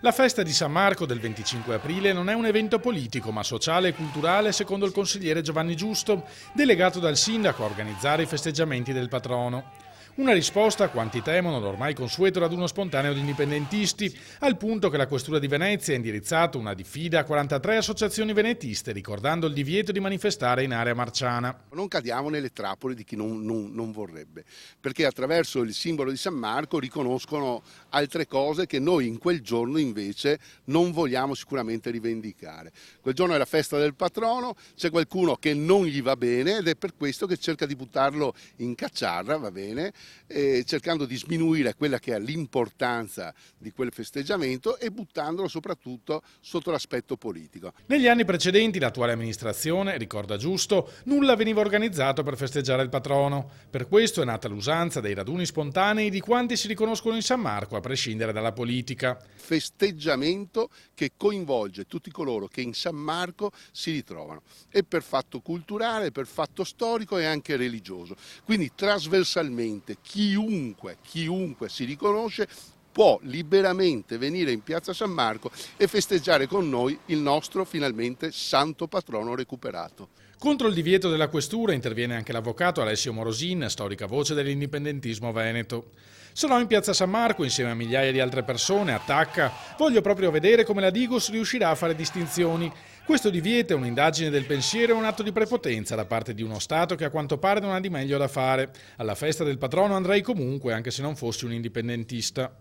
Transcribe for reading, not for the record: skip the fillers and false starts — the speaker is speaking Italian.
La festa di San Marco del 25 aprile non è un evento politico, ma sociale e culturale, secondo il consigliere Giovanni Giusto, delegato dal sindaco a organizzare i festeggiamenti del patrono. Una risposta a quanti temono l'ormai consueto raduno spontaneo di indipendentisti, al punto che la Questura di Venezia ha indirizzato una diffida a 43 associazioni venetiste, ricordando il divieto di manifestare in area marciana. Non cadiamo nelle trappole di chi non vorrebbe, perché attraverso il simbolo di San Marco riconoscono altre cose che noi in quel giorno invece non vogliamo sicuramente rivendicare. Quel giorno è la festa del patrono, c'è qualcuno che non gli va bene ed è per questo che cerca di buttarlo in cacciarra, va bene, cercando di sminuire quella che è l'importanza di quel festeggiamento e buttandolo soprattutto sotto l'aspetto politico. Negli anni precedenti l'attuale amministrazione, ricorda Giusto, nulla veniva organizzato per festeggiare il patrono. Per questo è nata l'usanza dei raduni spontanei di quanti si riconoscono in San Marco, a prescindere dalla politica. Festeggiamento che coinvolge tutti coloro che in San Marco si ritrovano, e per fatto culturale, per fatto storico e anche religioso. Quindi trasversalmente chiunque si riconosce può liberamente venire in piazza San Marco e festeggiare con noi il nostro finalmente santo patrono recuperato. Contro il divieto della questura interviene anche l'avvocato Alessio Morosin, storica voce dell'indipendentismo veneto. Sono in piazza San Marco insieme a migliaia di altre persone, attacca: voglio proprio vedere come la Digos riuscirà a fare distinzioni. Questo divieto è un'indagine del pensiero e un atto di prepotenza da parte di uno Stato che a quanto pare non ha di meglio da fare. Alla festa del patrono andrei comunque, anche se non fossi un indipendentista.